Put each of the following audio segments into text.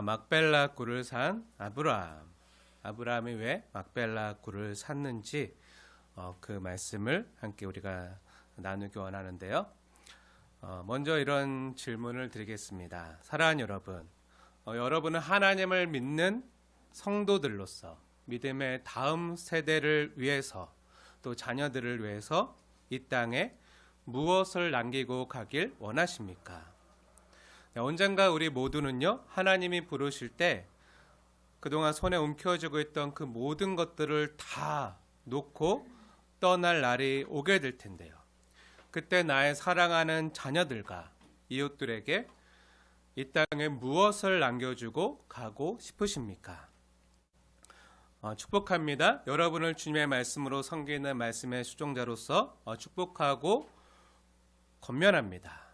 막벨라 굴을 산 아브라함. 아브라함이 왜 막벨라 굴을 샀는지 그 말씀을 함께 우리가 나누기 원하는데요. 먼저 이런 질문을 드리겠습니다. 사랑하는 여러분, 여러분은 하나님을 믿는 성도들로서 믿음의 다음 세대를 위해서 또 자녀들을 위해서 이 땅에 무엇을 남기고 가길 원하십니까? 언젠가 우리 모두는요, 하나님이 부르실 때 그동안 손에 움켜쥐고 있던 그 모든 것들을 다 놓고 떠날 날이 오게 될 텐데요. 그때 나의 사랑하는 자녀들과 이웃들에게 이 땅에 무엇을 남겨주고 가고 싶으십니까? 축복합니다. 여러분을 주님의 말씀으로 섬기는 말씀의 수종자로서 축복하고 권면합니다.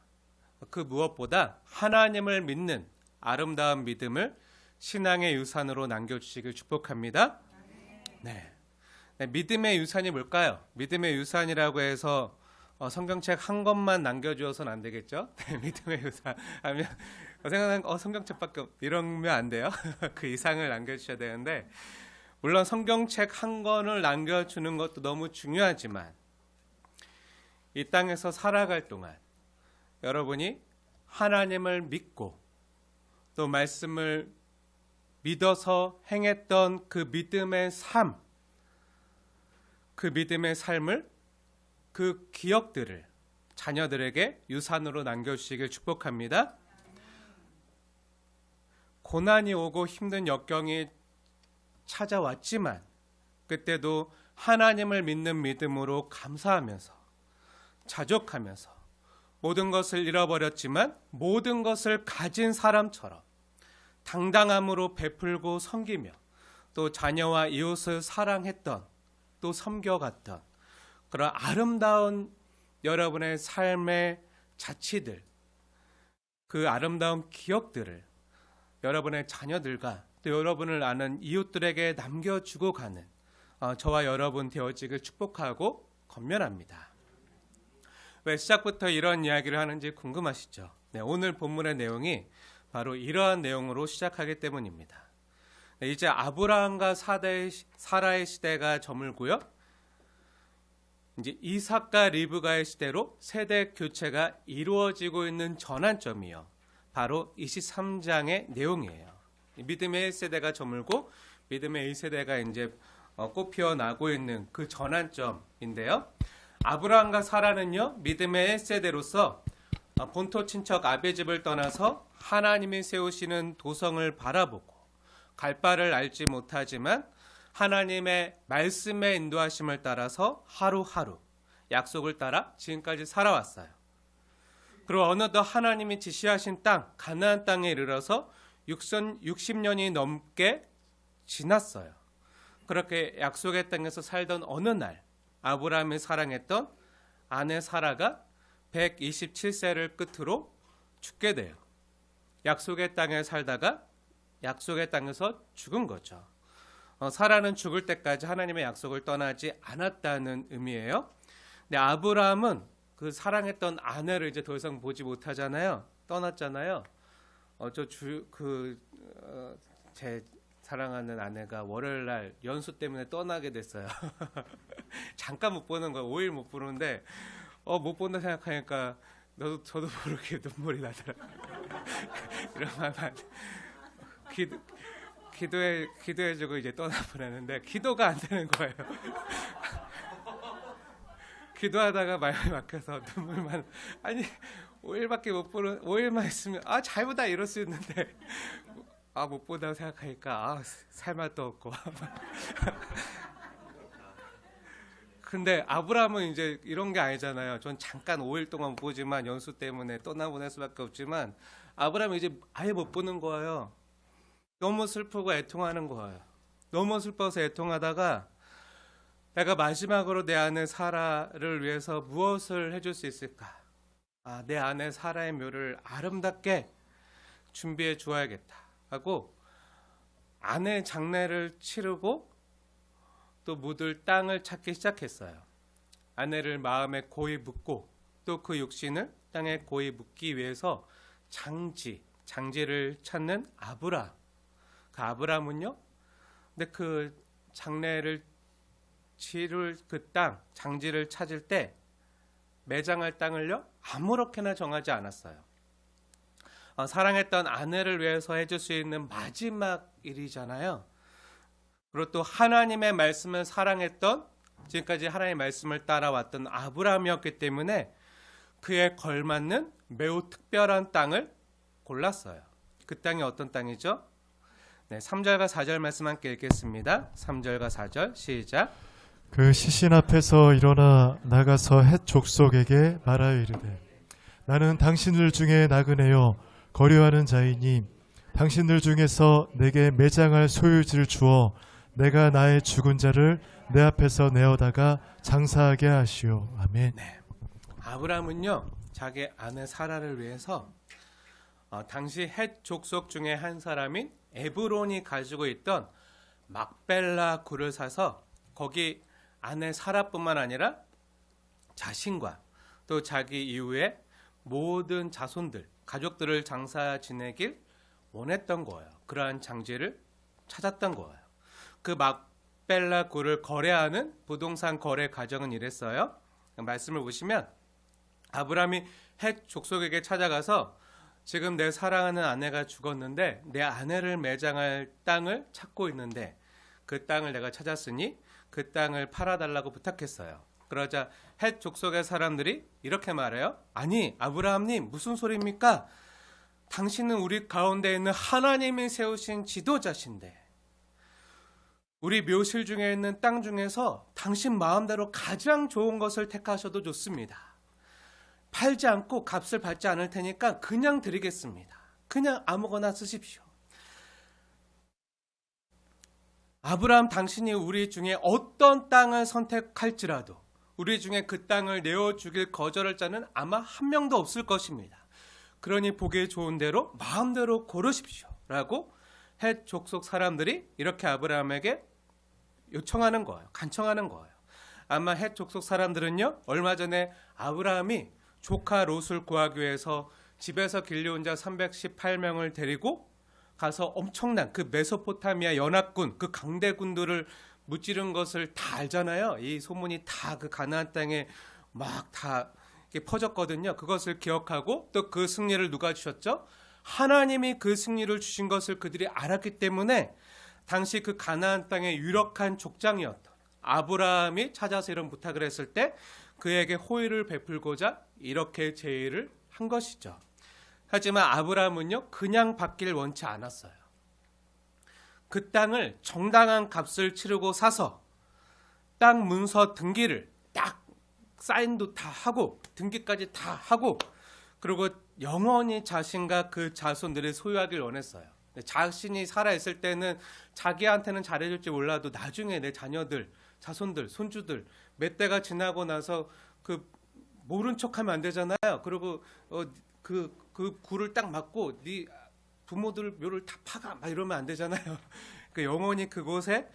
그 무엇보다 하나님을 믿는 아름다운 믿음을 신앙의 유산으로 남겨주시길 축복합니다. 네. 믿음의 유산이 뭘까요? 믿음의 유산이라고 해서 성경책 한 권만 남겨주어서는 안 되겠죠? 네, 믿음의 유산 하면 생각나는 성경책밖에 이러면 안 돼요. 그 이상을 남겨주셔야 되는데, 물론 성경책 한 권을 남겨주는 것도 너무 중요하지만 이 땅에서 살아갈 동안 여러분이 하나님을 믿고 또 말씀을 믿어서 행했던 그 믿음의 삶, 그 믿음의 삶을, 그 기억들을 자녀들에게 유산으로 남겨주시길 축복합니다. 고난이 오고 힘든 역경이 찾아왔지만 그때도 하나님을 믿는 믿음으로 감사하면서 자족하면서 모든 것을 잃어버렸지만 모든 것을 가진 사람처럼 당당함으로 베풀고 섬기며 또 자녀와 이웃을 사랑했던 또 섬겨갔던 그런 아름다운 여러분의 삶의 자취들, 그 아름다운 기억들을 여러분의 자녀들과 또 여러분을 아는 이웃들에게 남겨주고 가는 저와 여러분 되어지길 축복하고 권면합니다. 왜 시작부터 이런 이야기를 하는지 궁금하시죠? 네, 오늘 본문의 내용이 바로 이러한 내용으로 시작하기 때문입니다. 네, 이제 아브라함과 사라의 시대가 저물고요. 이제 이삭과 리브가의 시대로 세대 교체가 이루어지고 있는 전환점이요. 바로 23장의 내용이에요. 믿음의 1세대가 저물고 믿음의 2세대가 이제 꽃피어 나고 있는 그 전환점인데요. 아브라함과 사라는요, 믿음의 1세대로서 본토 친척 아베집을 떠나서 하나님이 세우시는 도성을 바라보고 갈 바를 알지 못하지만 하나님의 말씀의 인도하심을 따라서 하루하루 약속을 따라 지금까지 살아왔어요. 그리고 어느덧 하나님이 지시하신 땅, 가나안 땅에 이르러서 60년이 넘게 지났어요. 그렇게 약속의 땅에서 살던 어느 날 아브라함이 사랑했던 아내 사라가 127세를 끝으로 죽게 돼요. 약속의 땅에 살다가 약속의 땅에서 죽은 거죠. 사라는 죽을 때까지 하나님의 약속을 떠나지 않았다는 의미예요. 근데 아브라함은 그 사랑했던 아내를 이제 더 이상 보지 못하잖아요. 떠났잖아요. 제 사랑하는 아내가 월요일 날 연수 때문에 떠나게 됐어요. 잠깐 못 보는 거예요. 5일 못 보는데 못 본다 생각하니까 저도 모르게 눈물이 나더라고요. 이러면 기도해주고 이제 떠나보내는데 기도가 안 되는 거예요. 기도하다가 마음이 막혀서 눈물만, 아니 5일밖에 못 보는, 5일만 있으면 잘보다 이럴 수 있는데 못 보다고 생각하니까 살 맛도 없고. 근데 아브라함은 이제 이런 게 아니잖아요. 전 잠깐 5일 동안 못 보지만 연수 때문에 떠나보낼 수밖에 없지만 아브라함은 이제 아예 못 보는 거예요. 너무 슬프고 애통하는 거예요. 너무 슬퍼서 애통하다가 내가 마지막으로 내 아내 사라를 위해서 무엇을 해줄 수 있을까? 내 아내 사라의 묘를 아름답게 준비해 주어야겠다 하고 아내 장례를 치르고 또 묻을 땅을 찾기 시작했어요. 아내를 마음에 고이 묻고 또 그 육신을 땅에 고이 묻기 위해서 장지를 찾는 아브라. 그 아브라함은요. 근데 그 장례를 치를 그 땅, 장지를 찾을 때 매장할 땅을요 아무렇게나 정하지 않았어요. 사랑했던 아내를 위해서 해줄 수 있는 마지막 일이잖아요. 그리고 또 하나님의 말씀을 사랑했던, 지금까지 하나님의 말씀을 따라왔던 아브라함이었기 때문에 그에 걸맞는 매우 특별한 땅을 골랐어요. 그 땅이 어떤 땅이죠? 네, 3절과 4절 말씀 함께 읽겠습니다. 3절과 4절 시작. 그 시신 앞에서 일어나 나가서 헷 족속에게 말하여 이르되 나는 당신들 중에 나그네요 거류하는 자이니 당신들 중에서 내게 매장할 소유지를 주어 내가 나의 죽은 자를 내 앞에서 내어다가 장사하게 하시오. 아멘. 네. 아브라함은요 자기 아내 사라를 위해서 당시 헷 족속 중에 한 사람인 에브론이 가지고 있던 막벨라 굴을 사서 거기 아내 사라뿐만 아니라 자신과 또 자기 이후에 모든 자손들, 가족들을 장사 지내길 원했던 거예요. 그러한 장지를 찾았던 거예요. 그 막벨라 굴을 거래하는 부동산 거래 가정은 이랬어요. 말씀을 보시면 아브라함이 헷 족속에게 찾아가서 지금 내 사랑하는 아내가 죽었는데 내 아내를 매장할 땅을 찾고 있는데 그 땅을 내가 찾았으니 그 땅을 팔아달라고 부탁했어요. 그러자 헷 족속의 사람들이 이렇게 말해요. 아니 아브라함님 무슨 소리입니까? 당신은 우리 가운데 있는 하나님이 세우신 지도자신데 우리 묘실 중에 있는 땅 중에서 당신 마음대로 가장 좋은 것을 택하셔도 좋습니다. 팔지 않고 값을 받지 않을 테니까 그냥 드리겠습니다. 그냥 아무거나 쓰십시오. 아브라함 당신이 우리 중에 어떤 땅을 선택할지라도 우리 중에 그 땅을 내어주길 거절할 자는 아마 한 명도 없을 것입니다. 그러니 보기 좋은 대로 마음대로 고르십시오. 라고 헷 족속 사람들이 이렇게 아브라함에게 요청하는 거예요. 간청하는 거예요. 아마 헷 족속 사람들은요. 얼마 전에 아브라함이 조카 롯을 구하기 위해서 집에서 길려온 자 318명을 데리고 가서 엄청난 그 메소포타미아 연합군, 그 강대군들을 무찌른 것을 다 알잖아요. 이 소문이 다 그 가나안 땅에 막 다 퍼졌거든요. 그것을 기억하고 또 그 승리를 누가 주셨죠? 하나님이 그 승리를 주신 것을 그들이 알았기 때문에 당시 그 가나안 땅의 유력한 족장이었던 아브라함이 찾아서 이런 부탁을 했을 때 그에게 호의를 베풀고자 이렇게 제의를 한 것이죠. 하지만 아브라함은요 그냥 받길 원치 않았어요. 그 땅을 정당한 값을 치르고 사서 땅 문서 등기를 딱 사인도 다 하고 등기까지 다 하고 그리고 영원히 자신과 그 자손들이 소유하길 원했어요. 자신이 살아있을 때는 자기한테는 잘해줄지 몰라도 나중에 내 자녀들, 자손들, 손주들 몇 대가 지나고 나서 그 모른 척하면 안 되잖아요. 그리고 그 굴을 딱 맞고 네 부모들 묘를 다 파가 막 이러면 안 되잖아요. 그 영원히 그곳에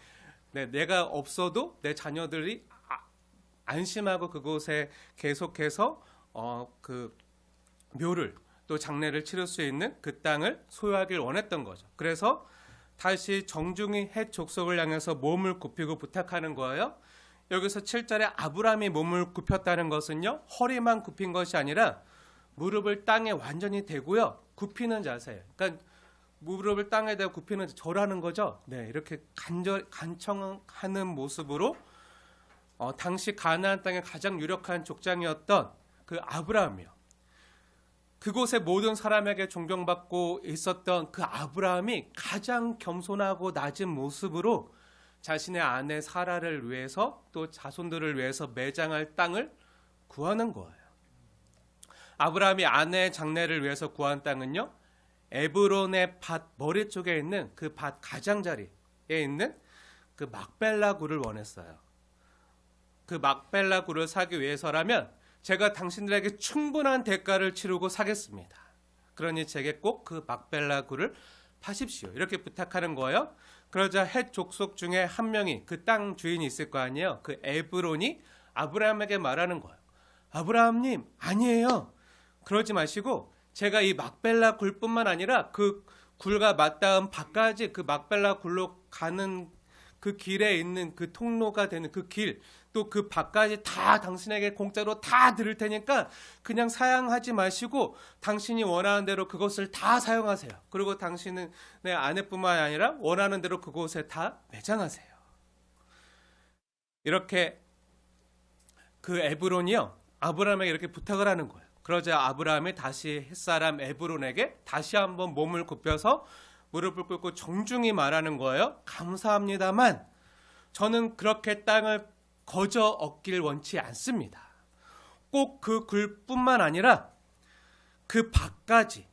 내가 없어도 내 자녀들이 안심하고 그곳에 계속해서 그 묘를 또 장례를 치를 수 있는 그 땅을 소유하길 원했던 거죠. 그래서 다시 정중히 헷 족속을 향해서 몸을 굽히고 부탁하는 거예요. 여기서 7절에 아브라함이 몸을 굽혔다는 것은요. 허리만 굽힌 것이 아니라 무릎을 땅에 완전히 대고요. 굽히는 자세. 그러니까 무릎을 땅에 대고 굽히는 절하는 거죠. 네, 이렇게 간청하는 모습으로 당시 가나안 땅의 가장 유력한 족장이었던 그 아브라함이요. 그곳의 모든 사람에게 존경받고 있었던 그 아브라함이 가장 겸손하고 낮은 모습으로 자신의 아내 사라를 위해서 또 자손들을 위해서 매장할 땅을 구하는 거예요. 아브라함이 아내의 장례를 위해서 구한 땅은요. 에브론의 밭 머리 쪽에 있는 그 밭 가장자리에 있는 그 막벨라 굴을 원했어요. 그 막벨라 굴을 사기 위해서라면 제가 당신들에게 충분한 대가를 치르고 사겠습니다. 그러니 제게 꼭 그 막벨라 굴을 파십시오. 이렇게 부탁하는 거예요. 그러자 헷 족속 중에 한 명이 그 땅 주인이 있을 거 아니에요. 그 에브론이 아브라함에게 말하는 거예요. 아브라함님 아니에요. 그러지 마시고 제가 이 막벨라 굴뿐만 아니라 그 굴과 맞닿은 밭까지 그 막벨라 굴로 가는 그 길에 있는 그 통로가 되는 그 길, 또 그 밭까지 다 당신에게 공짜로 다 드릴 테니까 그냥 사양하지 마시고 당신이 원하는 대로 그것을 다 사용하세요. 그리고 당신은 내 아내뿐만 아니라 원하는 대로 그곳에 다 매장하세요. 이렇게 그 에브론이요, 아브라함에게 이렇게 부탁을 하는 거예요. 그러자 아브라함이 다시 햇사람 에브론에게 다시 한번 몸을 굽혀서 무릎을 꿇고 정중히 말하는 거예요. 감사합니다만 저는 그렇게 땅을 거저 얻길 원치 않습니다. 꼭 그 굴뿐만 아니라 그 밭까지,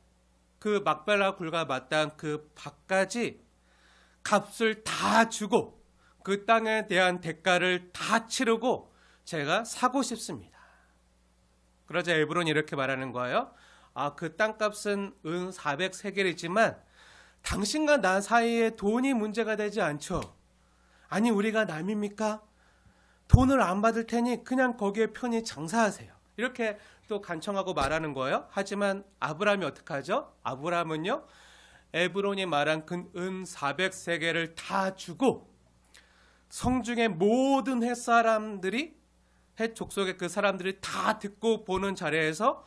그 막벨라 굴과 맞닿은 그 밭까지 값을 다 주고 그 땅에 대한 대가를 다 치르고 제가 사고 싶습니다. 그러자 에브론이 이렇게 말하는 거예요. 그 땅값은 은 400세겔이지만 당신과 나 사이에 돈이 문제가 되지 않죠. 아니 우리가 남입니까? 돈을 안 받을 테니 그냥 거기에 편히 장사하세요. 이렇게 또 간청하고 말하는 거예요. 하지만 아브라함이 어떻게 하죠? 아브라함은요, 에브론이 말한 그 은 400세겔을 다 주고 성중의 모든 햇사람들이, 햇 족속의 그 사람들이 다 듣고 보는 자리에서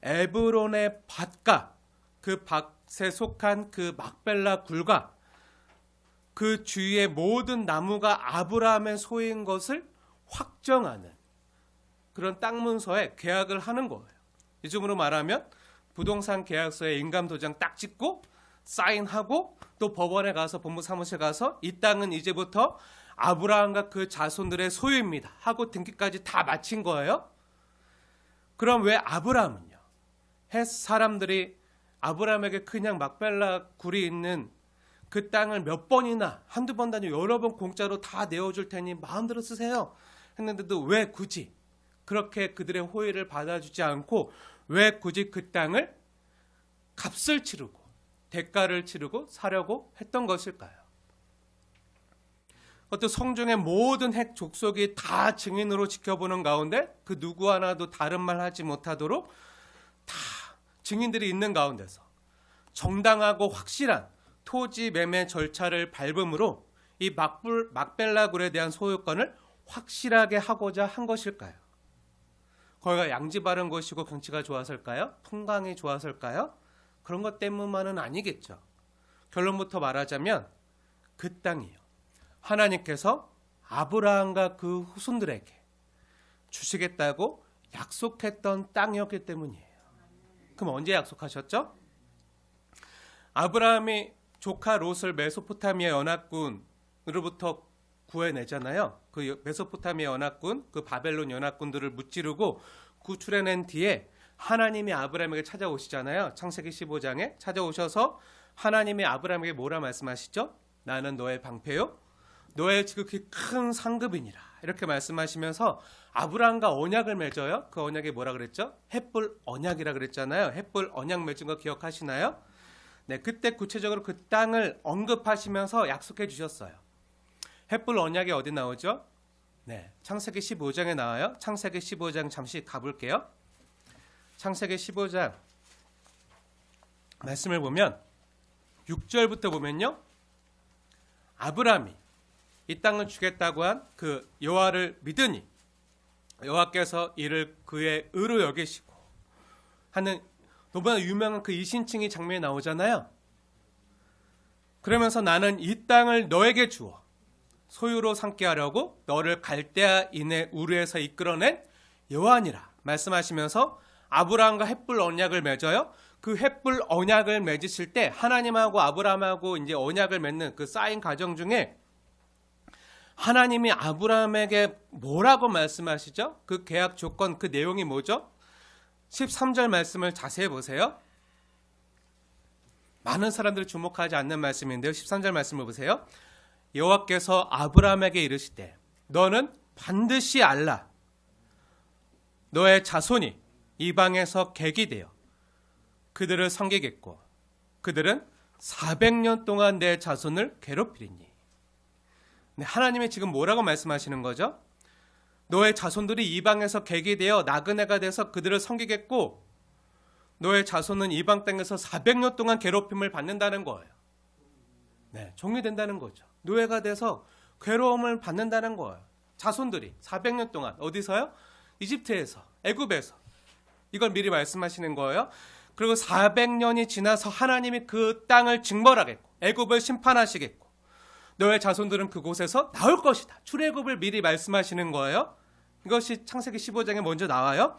에브론의 밭과 그 밭에 속한 그 막벨라 굴과 그 주위의 모든 나무가 아브라함의 소유인 것을 확정하는 그런 땅 문서에 계약을 하는 거예요. 요즘으로 말하면 부동산 계약서에 인감도장 딱 찍고 사인하고 또 법원에 가서 법무사무실 가서 이 땅은 이제부터 아브라함과 그 자손들의 소유입니다 하고 등기까지 다 마친 거예요. 그럼 왜 아브라함은요, 햇 사람들이 아브라함에게 그냥 막벨라 굴이 있는 그 땅을 몇 번이나 한두 번 아니고 여러 번 공짜로 다 내어줄 테니 마음대로 쓰세요 했는데도 왜 굳이 그렇게 그들의 호의를 받아주지 않고 왜 굳이 그 땅을 값을 치르고 대가를 치르고 사려고 했던 것일까요? 그것도 성중의 모든 헷 족속이 다 증인으로 지켜보는 가운데 그 누구 하나도 다른 말 하지 못하도록 다 증인들이 있는 가운데서 정당하고 확실한 토지 매매 절차를 밟음으로 이 막벨라 굴에 대한 소유권을 확실하게 하고자 한 것일까요? 거기가 양지 바른 곳이고 경치가 좋아서일까요? 풍광이 좋아서일까요? 그런 것 때문만은 아니겠죠. 결론부터 말하자면 그 땅이요, 하나님께서 아브라함과 그 후손들에게 주시겠다고 약속했던 땅이었기 때문이에요. 그럼 언제 약속하셨죠? 아브라함이 조카 롯을 메소포타미아 연합군으로부터 구해내잖아요. 그 메소포타미아 연합군, 그 바벨론 연합군들을 무찌르고 구출해낸 뒤에 하나님이 아브라함에게 찾아오시잖아요. 창세기 15장에 찾아오셔서 하나님이 아브라함에게 뭐라 말씀하시죠? 나는 너의 방패요, 너의 지극히 큰 상급이니라, 이렇게 말씀하시면서 아브라함과 언약을 맺어요. 그 언약이 뭐라 그랬죠? 햇불 언약이라 그랬잖아요. 햇불 언약 맺은 거 기억하시나요? 네, 그때 구체적으로 그 땅을 언급하시면서 약속해 주셨어요. 햇불 언약이 어디 나오죠? 네, 창세기 15장에 나와요. 창세기 15장 잠시 가볼게요. 창세기 15장 말씀을 보면 6절부터 보면요, 아브라함이 이 땅을 주겠다고 한 그 여호와를 믿으니 여호와께서 이를 그의 의로 여기시고 하는 너무나 유명한 그 이신칭이 장면이 나오잖아요. 그러면서 나는 이 땅을 너에게 주어 소유로 삼게 하려고 너를 갈대아 인의 우르에서 이끌어낸 여호와니라 말씀하시면서 아브라함과 햇불 언약을 맺어요. 그 햇불 언약을 맺으실 때 하나님하고 아브라함하고 이제 언약을 맺는 그 쌓인 과정 중에 하나님이 아브라함에게 뭐라고 말씀하시죠? 그 계약 조건, 그 내용이 뭐죠? 13절 말씀을 자세히 보세요. 많은 사람들이 주목하지 않는 말씀인데요. 13절 말씀을 보세요. 여호와께서 아브라함에게 이르시되 너는 반드시 알라. 너의 자손이 이방에서 객이 되어 그들을 섬기겠고 그들은 400년 동안 내 자손을 괴롭히리니. 네, 하나님이 지금 뭐라고 말씀하시는 거죠? 너의 자손들이 이방에서 객이 되어 나그네가 돼서 그들을 섬기겠고 너의 자손은 이방 땅에서 400년 동안 괴롭힘을 받는다는 거예요. 네, 종이 된다는 거죠. 노예가 돼서 괴로움을 받는다는 거예요. 자손들이 400년 동안 어디서요? 이집트에서, 애굽에서. 이걸 미리 말씀하시는 거예요. 그리고 400년이 지나서 하나님이 그 땅을 징벌하겠고 애굽을 심판하시겠고 너의 자손들은 그곳에서 나올 것이다. 출애굽을 미리 말씀하시는 거예요. 이것이 창세기 15장에 먼저 나와요.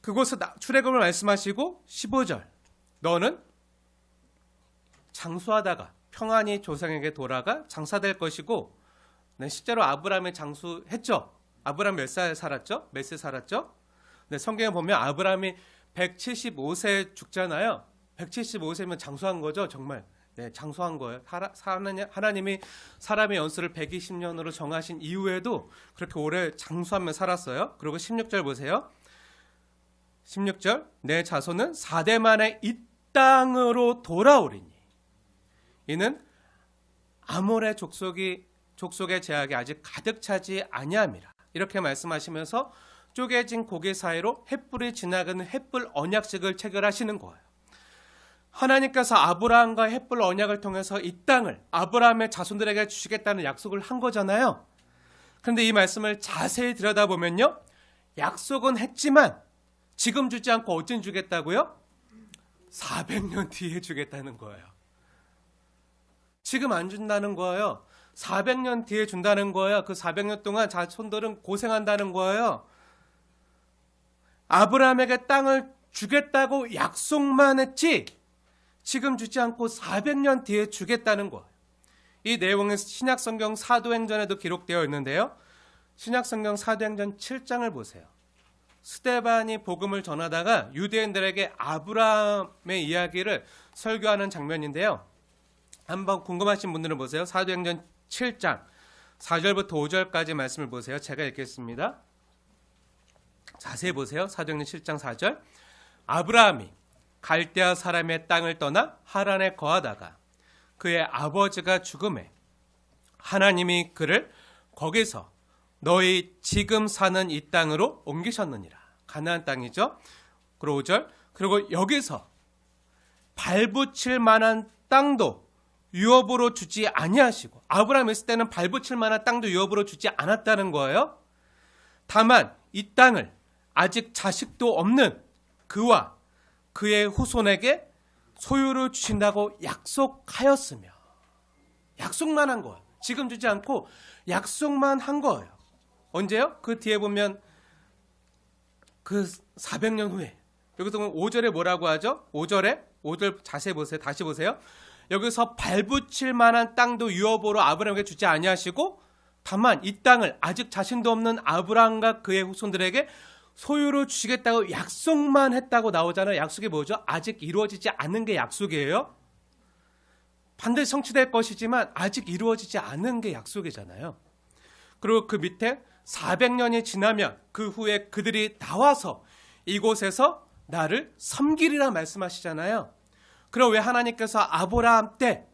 그곳에서 출애굽을 말씀하시고 15절 너는 장수하다가 평안히 조상에게 돌아가 장사될 것이고 네, 실제로 아브라함이 장수했죠. 아브라함 몇 살 살았죠? 몇 세 살았죠? 네, 성경에 보면 아브라함이 175세 죽잖아요. 175세면 장수한 거죠, 정말. 네, 장수한 거예요. 하나님이 사람의 연수를 120년으로 정하신 이후에도 그렇게 오래 장수하며 살았어요. 그리고 16절 보세요. 16절 내 자손은 4대 만에 이 땅으로 돌아오리니 이는 아모레 족속의 제약이 아직 가득 차지 아니함이라. 이렇게 말씀하시면서 쪼개진 고개 사이로 횃불이 지나가는 횃불 언약식을 체결하시는 거예요. 하나님께서 아브라함과 횃불 언약을 통해서 이 땅을 아브라함의 자손들에게 주시겠다는 약속을 한 거잖아요. 그런데 이 말씀을 자세히 들여다보면요. 약속은 했지만 지금 주지 않고 언제 주겠다고요? 400년 뒤에 주겠다는 거예요. 지금 안 준다는 거예요. 400년 뒤에 준다는 거예요. 그 400년 동안 자손들은 고생한다는 거예요. 아브라함에게 땅을 주겠다고 약속만 했지 지금 주지 않고 400년 뒤에 주겠다는 거예요. 이 내용은 신약성경 사도행전에도 기록되어 있는데요. 신약성경 사도행전 7장을 보세요. 스데반이 복음을 전하다가 유대인들에게 아브라함의 이야기를 설교하는 장면인데요. 한번 궁금하신 분들은 보세요. 사도행전 7장 4절부터 5절까지 말씀을 보세요. 제가 읽겠습니다. 자세히 보세요. 사도행전 7장 4절 아브라함이 갈대아 사람의 땅을 떠나 하란에 거하다가 그의 아버지가 죽음에 하나님이 그를 거기서 너희 지금 사는 이 땅으로 옮기셨느니라. 가나안 땅이죠. 그리고 5절 그리고 여기서 발붙일 만한 땅도 유업으로 주지 아니하시고 아브라함이 있을 때는 발붙일 만한 땅도 유업으로 주지 않았다는 거예요. 다만 이 땅을 아직 자식도 없는 그와 그의 후손에게 소유를 주신다고 약속하였으며 약속만 한 거예요. 지금 주지 않고 약속만 한 거예요. 언제요? 그 뒤에 보면 그 400년 후에 여기서 5절에 뭐라고 하죠? 5절 자세히 보세요. 다시 보세요. 여기서 발붙일 만한 땅도 유업으로 아브라함에게 주지 아니하시고 다만 이 땅을 아직 자신도 없는 아브라함과 그의 후손들에게 소유를 주시겠다고 약속만 했다고 나오잖아요. 약속이 뭐죠? 아직 이루어지지 않은 게 약속이에요. 반드시 성취될 것이지만 아직 이루어지지 않은 게 약속이잖아요. 그리고 그 밑에 400년이 지나면 그 후에 그들이 나와서 이곳에서 나를 섬기리라 말씀하시잖아요. 그럼 왜 하나님께서 아브라함 때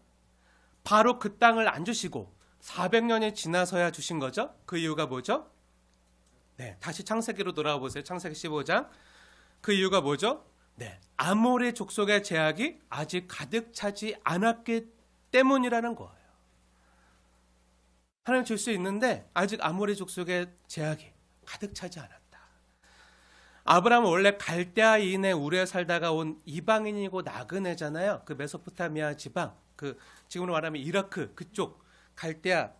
바로 그 땅을 안 주시고 400년이 지나서야 주신 거죠? 그 이유가 뭐죠? 네, 다시 창세기로 돌아와 보세요. 창세기 15장. 그 이유가 뭐죠? 네, 아모리 족속의 제약이 아직 가득 차지 않았기 때문이라는 거예요. 하나님 줄 수 있는데 아직 아모리 족속의 제약이 가득 차지 않았다. 아브라함은 원래 갈대아인의 우르에 살다가 온 이방인이고 나그네잖아요. 그 메소포타미아 지방, 그 지금으로 말하면 이라크 그쪽 갈대아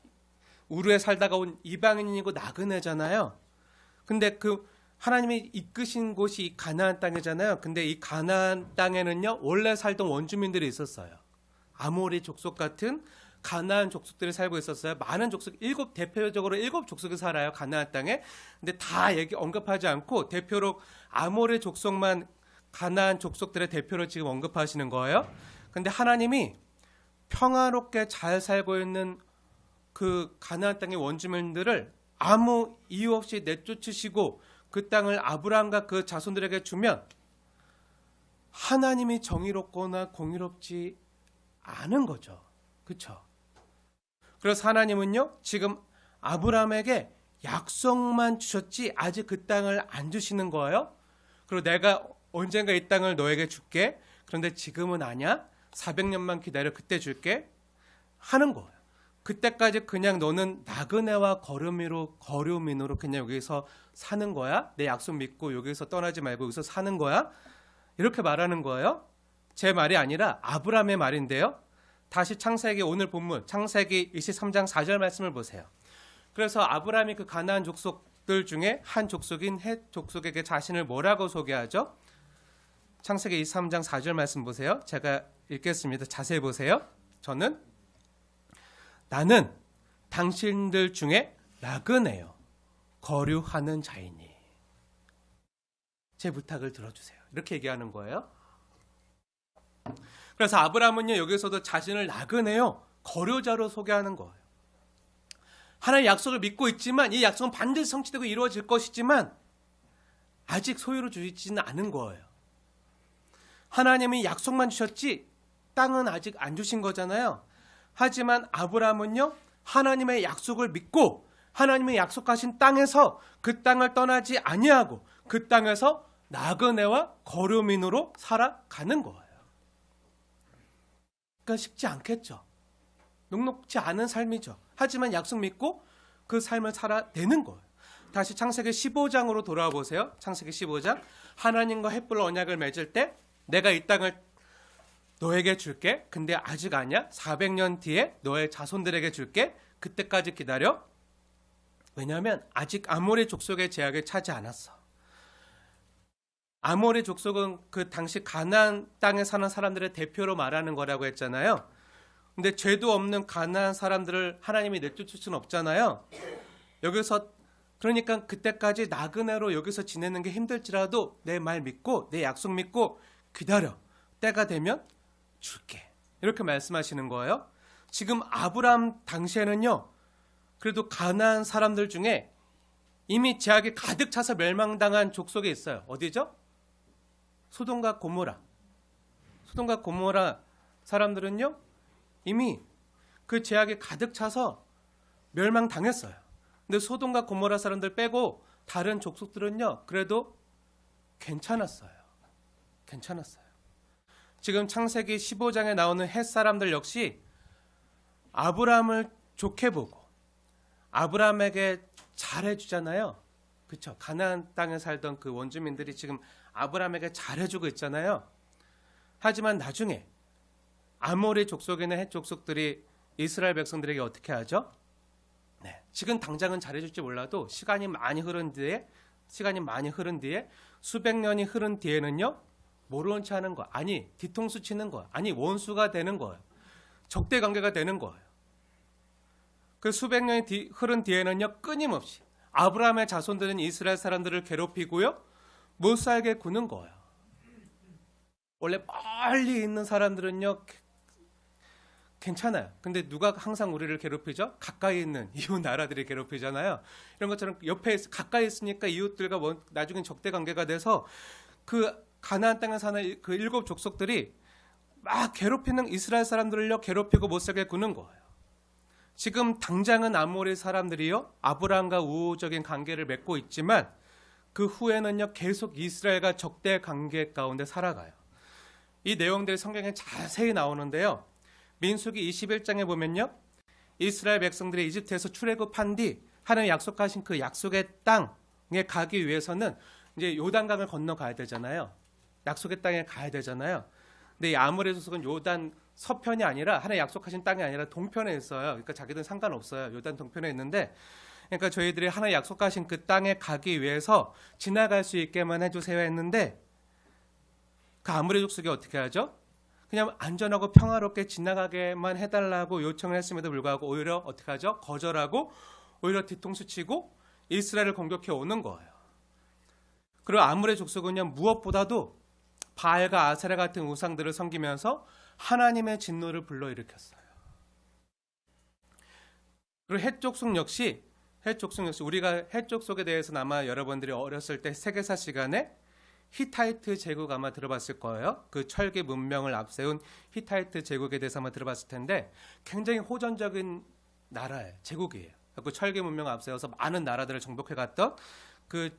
우르에 살다가 온 이방인이고 나그네잖아요. 근데 그 하나님이 이끄신 곳이 이 가나안 땅이잖아요. 근데 이 가나안 땅에는요 원래 살던 원주민들이 있었어요. 아모리 족속 같은 가나안 족속들이 살고 있었어요. 많은 족속, 대표적으로 7족속이 살아요. 가나안 땅에. 근데 다 언급하지 않고 대표로 아모리 족속만 가나안 족속들의 대표로 지금 언급하시는 거예요. 근데 하나님이 평화롭게 잘 살고 있는 그 가나안 땅의 원주민들을 아무 이유 없이 내쫓으시고 그 땅을 아브라함과 그 자손들에게 주면 하나님이 정의롭거나 공의롭지 않은 거죠. 그렇죠? 그래서 하나님은요 지금 아브라함에게 약속만 주셨지 아직 그 땅을 안 주시는 거예요. 그리고 내가 언젠가 이 땅을 너에게 줄게. 그런데 지금은 아니야. 400년만 기다려. 그때 줄게. 하는 거예요. 그때까지 그냥 너는 나그네와 거류민으로 그냥 여기서 사는 거야. 내 약속 믿고 여기서 떠나지 말고 여기서 사는 거야. 이렇게 말하는 거예요. 제 말이 아니라 아브라함의 말인데요. 다시 창세기 오늘 본문 창세기 23장 4절 말씀을 보세요. 그래서 아브라함이 그 가나안 족속들 중에 한 족속인 헷 족속에게 자신을 뭐라고 소개하죠? 창세기 23장 4절 말씀 보세요. 제가 읽겠습니다. 자세히 보세요. 나는 당신들 중에 나그네요. 거류하는 자이니. 제 부탁을 들어주세요. 이렇게 얘기하는 거예요. 그래서 아브라함은요, 여기서도 자신을 나그네요. 거류자로 소개하는 거예요. 하나님의 약속을 믿고 있지만 이 약속은 반드시 성취되고 이루어질 것이지만 아직 소유로 주시지는 않은 거예요. 하나님이 약속만 주셨지 땅은 아직 안 주신 거잖아요. 하지만 아브라함은요, 하나님의 약속을 믿고 하나님의 약속하신 땅에서 그 땅을 떠나지 아니하고 그 땅에서 나그네와 거류민으로 살아가는 거예요. 그러니까 쉽지 않겠죠. 녹록지 않은 삶이죠. 하지만 약속 믿고 그 삶을 살아내는 거예요. 다시 창세기 15장으로 돌아와 보세요. 창세기 15장. 하나님과 헷불로 언약을 맺을 때 내가 이 땅을 너에게 줄게. 근데 아직 아니야. 400년 뒤에 너의 자손들에게 줄게. 그때까지 기다려. 왜냐하면 아직 아모리 족속의 제약을 차지 않았어. 아모리 족속은 그 당시 가나안 땅에 사는 사람들의 대표로 말하는 거라고 했잖아요. 근데 죄도 없는 가나안 사람들을 하나님이 내쫓을 수는 없잖아요. 여기서 그러니까 그때까지 나그네로 여기서 지내는 게 힘들지라도 내 말 믿고 내 약속 믿고 기다려. 때가 되면 줄게. 이렇게 말씀하시는 거예요. 지금 아브라함 당시에는요. 그래도 가나안 사람들 중에 이미 제약이 가득 차서 멸망당한 족속에 있어요. 어디죠? 소돔과 고모라. 소돔과 고모라 사람들은요. 이미 그 제약이 가득 차서 멸망당했어요. 근데 소돔과 고모라 사람들 빼고 다른 족속들은요. 그래도 괜찮았어요. 지금 창세기 15장에 나오는 헷 사람들 역시 아브라함을 좋게 보고 아브라함에게 잘해주잖아요. 그렇죠? 가나안 땅에 살던 그 원주민들이 지금 아브라함에게 잘해주고 있잖아요. 하지만 나중에 아모리 족속이나 헷 족속들이 이스라엘 백성들에게 어떻게 하죠? 네, 지금 당장은 잘해줄지 몰라도 시간이 많이 흐른 뒤에 수백 년이 흐른 뒤에는요. 모르는 체 하는 거 아니 뒤통수 치는 거 아니 원수가 되는 거예요. 적대 관계가 되는 거예요. 그 수백 년이 흐른 뒤에는요. 끊임없이 아브라함의 자손들은 이스라엘 사람들을 괴롭히고요. 못 살게 구는 거예요. 원래 멀리 있는 사람들은요. 괜찮아요. 근데 누가 항상 우리를 괴롭히죠? 가까이 있는 이웃 나라들이 괴롭히잖아요. 이런 것처럼 옆에 가까이 있으니까 이웃들과 나중엔 적대 관계가 돼서 그 가나안 땅에 사는 그 7 족속들이 막 괴롭히는 이스라엘 사람들을요 괴롭히고 못 살게 구는 거예요. 지금 당장은 아모리 사람들이요 아브라함과 우호적인 관계를 맺고 있지만 그 후에는요 계속 이스라엘과 적대 관계 가운데 살아가요. 이 내용들이 성경에 자세히 나오는데요. 민수기 21장에 보면요. 이스라엘 백성들이 이집트에서 출애굽한 뒤 하나님 약속하신 그 약속의 땅에 가기 위해서는 이제 요단강을 건너가야 되잖아요. 약속의 땅에 가야 되잖아요. 근데 이 아모리 족속은 요단 서편이 아니라 하나님 약속하신 땅이 아니라 동편에 있어요. 그러니까 자기들은 상관없어요. 요단 동편에 있는데 그러니까 저희들이 하나님 약속하신 그 땅에 가기 위해서 지나갈 수 있게만 해주세요 했는데 그 아모리 족속이 어떻게 하죠? 그냥 안전하고 평화롭게 지나가게만 해달라고 요청을 했음에도 불구하고 오히려 어떻게 하죠? 거절하고 오히려 뒤통수 치고 이스라엘을 공격해 오는 거예요. 그리고 아모리 족속은요 무엇보다도 바알과 아세라 같은 우상들을 섬기면서 하나님의 진노를 불러일으켰어요. 그리고 헷 족속 역시 우리가 헷 족속에 대해서는 아마 여러분들이 어렸을 때 세계사 시간에 히타이트 제국 아마 들어봤을 거예요. 그 철기 문명을 앞세운 히타이트 제국에 대해서 아마 들어봤을 텐데 굉장히 호전적인 나라예요. 제국이에요. 그 철기 문명을 앞세워서 많은 나라들을 정복해갔던 그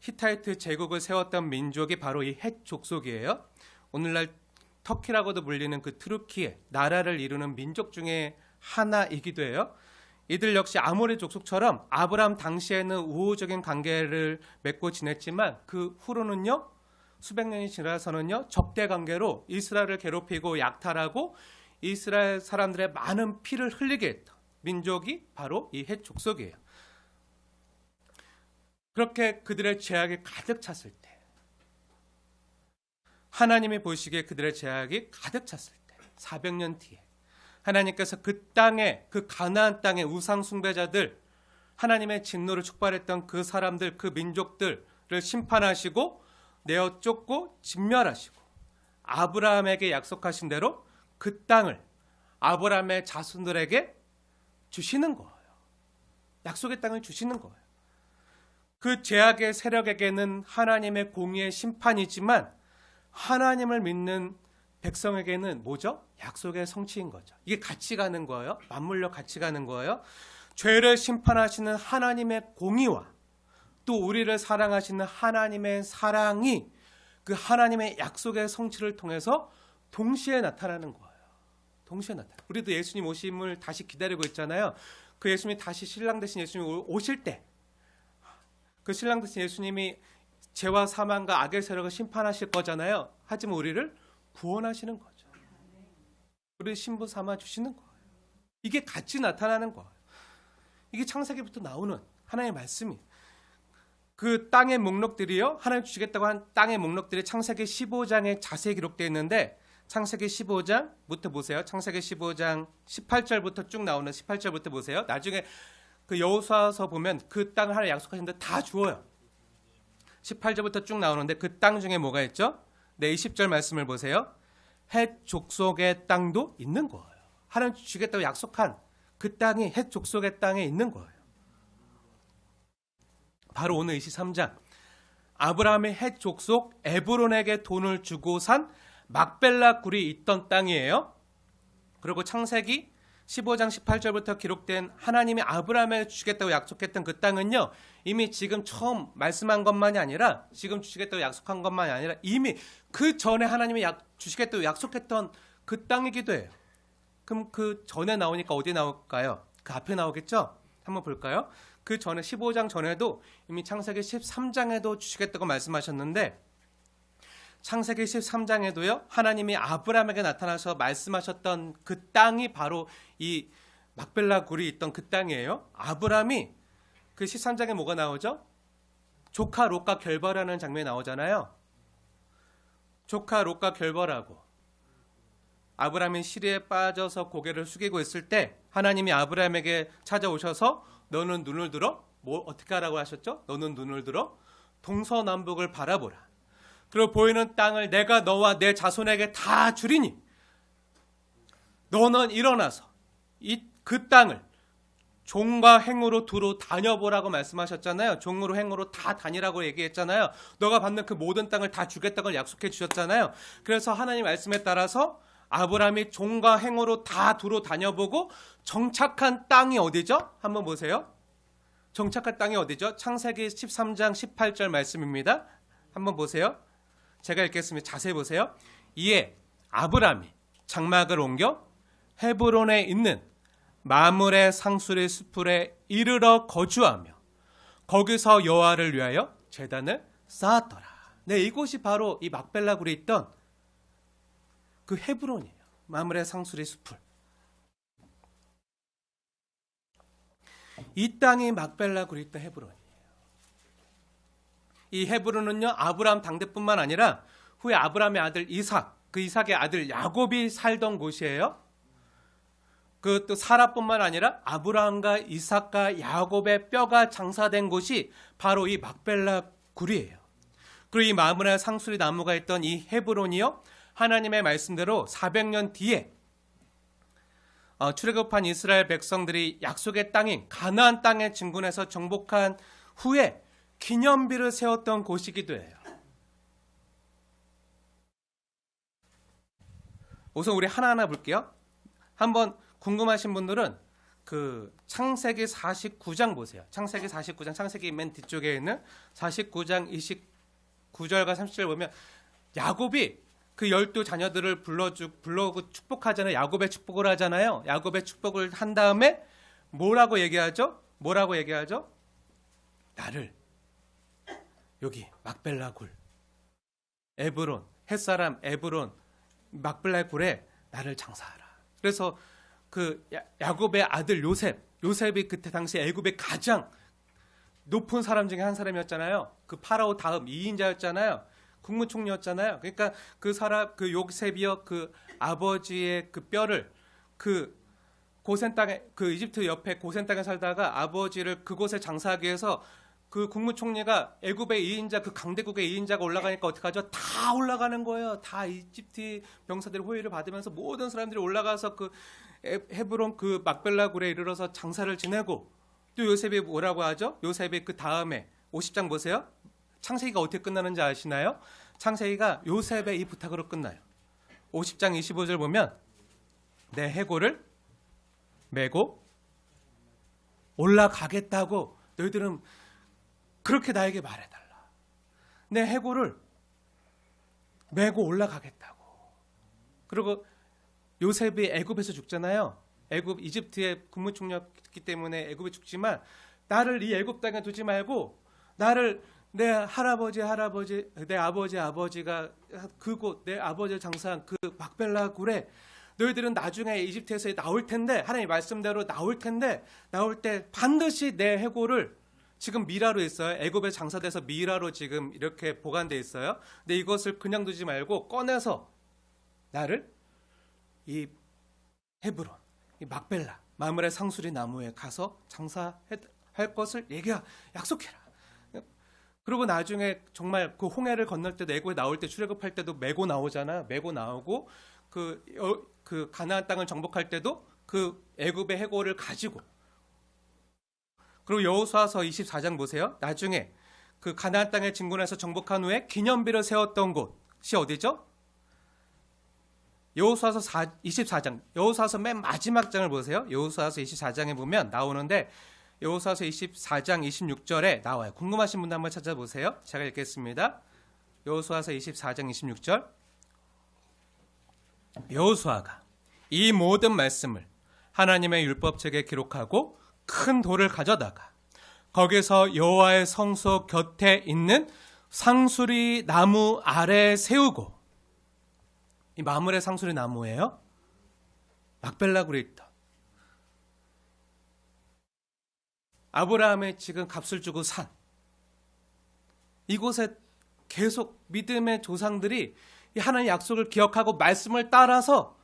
히타이트 제국을 세웠던 민족이 바로 이 헷 족속이에요. 오늘날 터키라고도 불리는 그 트루키의 나라를 이루는 민족 중에 하나이기도 해요. 이들 역시 아모리 족속처럼 아브라함 당시에는 우호적인 관계를 맺고 지냈지만 그 후로는요, 수백 년이 지나서는요, 적대 관계로 이스라엘을 괴롭히고 약탈하고 이스라엘 사람들의 많은 피를 흘리게 했던 민족이 바로 이 헷 족속이에요. 그렇게 그들의 죄악이 가득 찼을 때, 하나님이 보시기에 그들의 죄악이 가득 찼을 때, 400년 뒤에 하나님께서 그 땅에, 그 가나안 땅의 우상 숭배자들, 하나님의 진노를 촉발했던 그 사람들, 그 민족들을 심판하시고 내어 쫓고 진멸하시고 아브라함에게 약속하신 대로 그 땅을 아브라함의 자손들에게 주시는 거예요. 약속의 땅을 주시는 거예요. 그 죄악의 세력에게는 하나님의 공의의 심판이지만 하나님을 믿는 백성에게는 뭐죠? 약속의 성취인 거죠. 이게 같이 가는 거예요. 맞물려 같이 가는 거예요. 죄를 심판하시는 하나님의 공의와 또 우리를 사랑하시는 하나님의 사랑이 그 하나님의 약속의 성취를 통해서 동시에 나타나는 거예요. 동시에 나타나. 우리도 예수님 오심을 다시 기다리고 있잖아요. 그 예수님이 다시 신랑 대신 예수님이 오실 때, 그 신랑 대신 예수님이 죄와 사망과 악의 세력을 심판하실 거잖아요. 하지만 우리를 구원하시는 거죠. 우리 신부 삼아 주시는 거예요. 이게 같이 나타나는 거예요. 이게 창세기부터 나오는 하나님의 말씀이에요. 그 땅의 목록들이요, 하나님 주시겠다고 한 땅의 목록들이 창세기 15장에 자세히 기록되어 있는데, 창세기 15장부터 보세요. 창세기 15장 18절부터 쭉 나오는 18절부터 보세요. 나중에 그 여호수아서 보면 그 땅을 하나님 약속하셨는데 다 주어요. 18절부터 쭉 나오는데 그 땅 중에 뭐가 있죠? 네, 20절 말씀을 보세요. 헷 족속의 땅도 있는 거예요. 하나님 주겠다고 약속한 그 땅이 헷 족속의 땅에 있는 거예요. 바로 오늘 23장 아브라함의 헷 족속 에브론에게 돈을 주고 산 막벨라 굴이 있던 땅이에요. 그리고 창세기 15장 18절부터 기록된 하나님이 아브라함에게 주시겠다고 약속했던 그 땅은요, 이미 지금 처음 말씀한 것만이 아니라, 지금 주시겠다고 약속한 것만이 아니라 이미 그 전에 하나님이 주시겠다고 약속했던 그 땅이기도 해요. 그럼 그 전에 나오니까 어디 나올까요? 그 앞에 나오겠죠? 한번 볼까요? 그 전에 15장 전에도 이미 창세기 13장에도 주시겠다고 말씀하셨는데, 창세기 13장에도요, 하나님이 아브라함에게 나타나서 말씀하셨던 그 땅이 바로 이 막벨라 굴이 있던 그 땅이에요. 아브라함이 그 13장에 뭐가 나오죠? 조카 롯과 결별하는 장면이 나오잖아요. 조카 롯과 결별하고 아브라함이 시리에 빠져서 고개를 숙이고 있을 때 하나님이 아브라함에게 찾아오셔서 너는 눈을 들어? 뭐 어떻게 하라고 하셨죠? 너는 눈을 들어 동서남북을 바라보라. 그리고 보이는 땅을 내가 너와 내 자손에게 다 주리니 너는 일어나서 그 땅을 종과 행으로 두루 다녀보라고 말씀하셨잖아요. 종으로 행으로 다 다니라고 얘기했잖아요. 너가 받는 그 모든 땅을 다 주겠다고 약속해 주셨잖아요. 그래서 하나님 말씀에 따라서 아브라함이 종과 행으로 다 두루 다녀보고 정착한 땅이 어디죠? 한번 보세요. 정착한 땅이 어디죠? 창세기 13장 18절 말씀입니다. 한번 보세요. 제가 읽겠습니다. 자세히 보세요. 이에 아브라함이 장막을 옮겨 헤브론에 있는 마므레 상수리 숲에 이르러 거주하며 거기서 여호와를 위하여 제단을 쌓았더라. 네, 이곳이 바로 이 막벨라 굴에 있던 그 헤브론이에요. 마므레 상수리 숲. 이 땅이 막벨라 굴에 있던 헤브론이에요. 이 헤브론은요, 아브라함 당대뿐만 아니라 후에 아브라함의 아들 이삭, 그 이삭의 아들 야곱이 살던 곳이에요. 그 또 사라뿐만 아니라 아브라함과 이삭과 야곱의 뼈가 장사된 곳이 바로 이 막벨라 굴이에요. 그리고 이 마므레 상수리 나무가 있던 이 헤브론이요, 하나님의 말씀대로 400년 뒤에 출애굽한 이스라엘 백성들이 약속의 땅인 가나안 땅에 진군해서 정복한 후에 기념비를 세웠던 곳이기도 해요. 우선 우리 하나하나 볼게요. 한번 궁금하신 분들은 그 창세기 49장 보세요. 창세기 49장, 창세기 맨 뒤쪽에 있는 49장 29절과 30절 보면 야곱이 그 12자녀들을 불러고 축복하잖아요. 야곱의 축복을 하잖아요. 야곱의 축복을 한 다음에 뭐라고 얘기하죠? 나를 여기 막벨라 굴, 에브론, 햇사람 에브론 막벨라 굴에 나를 장사하라. 그래서 그 야곱의 아들 요셉이 그때 당시 애굽의 가장 높은 사람 중에 한 사람이었잖아요. 그 파라오 다음 2인자였잖아요. 국무총리였잖아요. 그러니까 그 사람, 그 요셉이요, 그 아버지의 그 뼈를 그 고센 땅에, 그 이집트 옆에 고센 땅에 살다가 아버지를 그곳에 장사하기 위해서 그 국무총리가 애굽의 2인자, 그 강대국의 2인자가 올라가니까 어떡하죠? 다 올라가는 거예요. 다 이집트 병사들의 호의를 받으면서 모든 사람들이 올라가서 그 헤브론 그 막벨라 굴에 이르러서 장사를 지내고, 또 요셉이 뭐라고 하죠? 요셉이 그 다음에 50장 보세요. 창세기가 어떻게 끝나는지 아시나요? 창세기가 요셉의 이 부탁으로 끝나요. 50장 25절 보면 내 해골을 메고 올라가겠다고 너희들은 그렇게 나에게 말해달라. 내 해골을 메고 올라가겠다고. 그리고 요셉이 애굽에서 죽잖아요. 이집트의 국무총리였기 때문에 애굽에 죽지만 나를 이 애굽 땅에 두지 말고 나를 내 내 아버지가 그곳 내 아버지를 장사한 그 막벨라 굴에 너희들은 나중에 이집트에서 나올 텐데 하나님의 말씀대로 나올 때 반드시 내 해골을 지금 미라로 있어요. 애굽에 장사돼서 미라로 지금 이렇게 보관돼 있어요. 근데 이것을 그냥 두지 말고 꺼내서 나를 이 헤브론, 이 막벨라, 마므레 상수리 나무에 가서 장사할 것을 약속해라. 그리고 나중에 정말 그 홍해를 건널 때도 애굽에 나올 때 출애굽할 때도 메고 나오잖아. 메고 나오고 그 가나안 땅을 정복할 때도 그 애굽의 해골을 가지고. 그리고 여호수아서 24장 보세요. 나중에 그 가나안 땅에 진군해서 정복한 후에 기념비를 세웠던 곳이 어디죠? 여호수아서 24장. 여호수아서 맨 마지막 장을 보세요. 여호수아서 24장에 보면 나오는데 여호수아서 24장 26절에 나와요. 궁금하신 분들 한번 찾아보세요. 제가 읽겠습니다. 여호수아서 24장 26절. 여호수아가 이 모든 말씀을 하나님의 율법책에 기록하고 큰 돌을 가져다가 거기서 여호와의 성소 곁에 있는 상수리 나무 아래 세우고, 이 마므레 상수리 나무예요. 막벨라 굴에 있다. 아브라함이 지금 값을 주고 산 이곳에 계속 믿음의 조상들이 이 하나님의 약속을 기억하고 말씀을 따라서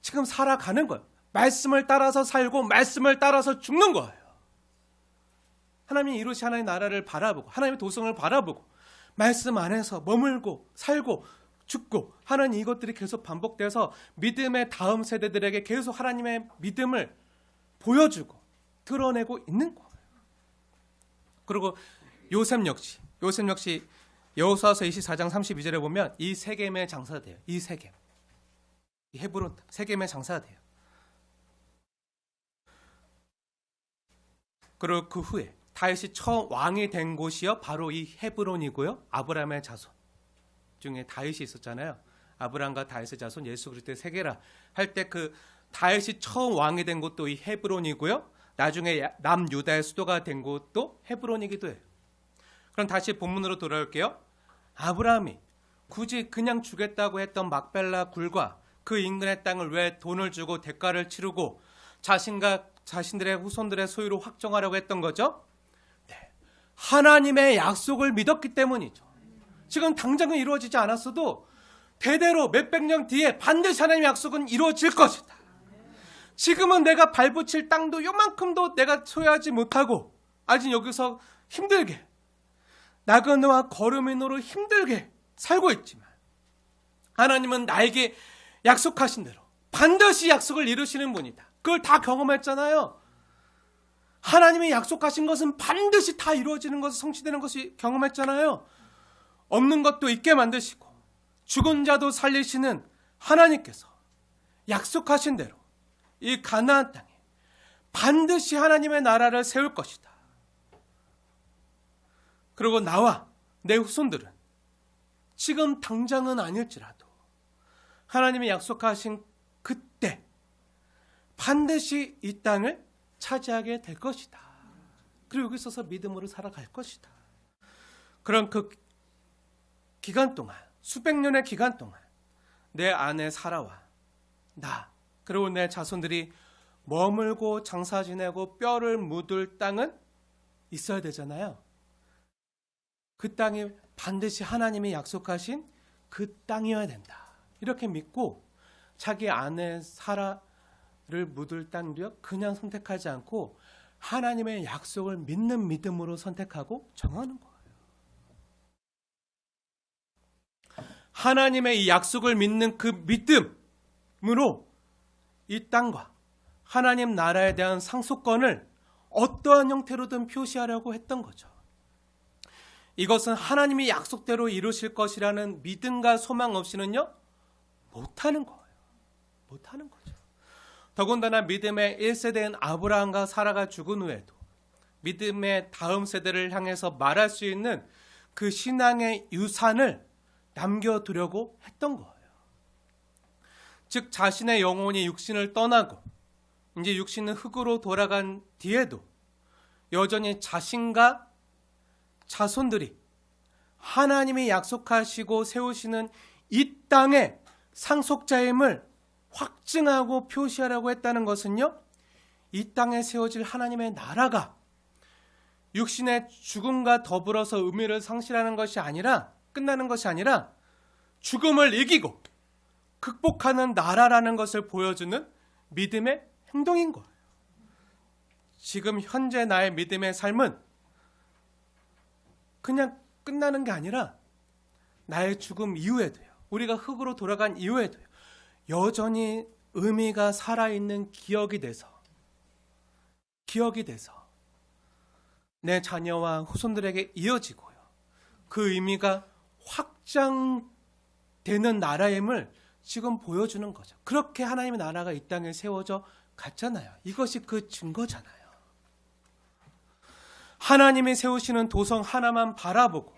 지금 살아가는 거예요. 말씀을 따라서 살고 말씀을 따라서 죽는 거예요. 하나님이 이루시 하나님의 나라를 바라보고 하나님의 도성을 바라보고 말씀 안에서 머물고 살고 죽고 하는 이것들이 계속 반복돼서 믿음의 다음 세대들에게 계속 하나님의 믿음을 보여주고 드러내고 있는 거예요. 그리고 요셉 역시 여호수아서 24장 32절에 보면 이 세겜의 장사돼요. 이 헤브론 세겜의 장사돼요. 그리고 그 후에 다윗이 처음 왕이 된 곳이요 바로 이 헤브론이고요. 아브라함의 자손 중에 다윗이 있었잖아요. 아브라함과 다윗의 자손 예수 그리스도의 세계라 할 때 그 다윗이 처음 왕이 된 곳도 이 헤브론이고요. 나중에 남유다의 수도가 된 곳도 헤브론이기도 해요. 그럼 다시 본문으로 돌아올게요. 아브라함이 굳이 그냥 주겠다고 했던 막벨라 굴과 그 인근의 땅을 왜 돈을 주고 대가를 치르고 자신과 자신들의 후손들의 소유로 확정하려고 했던 거죠? 네. 하나님의 약속을 믿었기 때문이죠. 지금 당장은 이루어지지 않았어도 대대로 몇백 년 뒤에 반드시 하나님의 약속은 이루어질 것이다. 지금은 내가 발붙일 땅도 요만큼도 내가 소유하지 못하고 아직 여기서 힘들게 나그네와 거루민으로 힘들게 살고 있지만 하나님은 나에게 약속하신 대로 반드시 약속을 이루시는 분이다. 그걸 다 경험했잖아요. 하나님이 약속하신 것은 반드시 다 이루어지는 것이 성취되는 것이 경험했잖아요. 없는 것도 있게 만드시고 죽은 자도 살리시는 하나님께서 약속하신 대로 이 가나안 땅에 반드시 하나님의 나라를 세울 것이다. 그리고 나와 내 후손들은 지금 당장은 아닐지라도 하나님이 약속하신 그때 반드시 이 땅을 차지하게 될 것이다. 그리고 여기 있어서 믿음으로 살아갈 것이다. 그런 그 기간 동안, 수백 년의 기간 동안 내 안에 사라와 나 그리고 내 자손들이 머물고 장사 지내고 뼈를 묻을 땅은 있어야 되잖아요. 그 땅이 반드시 하나님이 약속하신 그 땅이어야 된다. 이렇게 믿고 자기 안에 사라를 묻을 땅도요 그냥 선택하지 않고 하나님의 약속을 믿는 믿음으로 선택하고 정하는 거예요. 하나님의 이 약속을 믿는 그 믿음으로 이 땅과 하나님 나라에 대한 상속권을 어떠한 형태로든 표시하려고 했던 거죠. 이것은 하나님이 약속대로 이루실 것이라는 믿음과 소망 없이는요 못하는 거예요. 못하는 거죠. 더군다나 믿음의 1세대인 아브라함과 사라가 죽은 후에도 믿음의 다음 세대를 향해서 말할 수 있는 그 신앙의 유산을 남겨두려고 했던 거예요. 즉 자신의 영혼이 육신을 떠나고 이제 육신은 흙으로 돌아간 뒤에도 여전히 자신과 자손들이 하나님이 약속하시고 세우시는 이 땅의 상속자임을 확증하고 표시하려고 했다는 것은요, 이 땅에 세워질 하나님의 나라가 육신의 죽음과 더불어서 의미를 상실하는 것이 아니라, 끝나는 것이 아니라 죽음을 이기고 극복하는 나라라는 것을 보여주는 믿음의 행동인 거예요. 지금 현재 나의 믿음의 삶은 그냥 끝나는 게 아니라 나의 죽음 이후에도요, 우리가 흙으로 돌아간 이후에도요, 여전히 의미가 살아있는 기억이 돼서 내 자녀와 후손들에게 이어지고요, 그 의미가 확장되는 나라임을 지금 보여주는 거죠. 그렇게 하나님의 나라가 이 땅에 세워져 갔잖아요. 이것이 그 증거잖아요. 하나님이 세우시는 도성 하나만 바라보고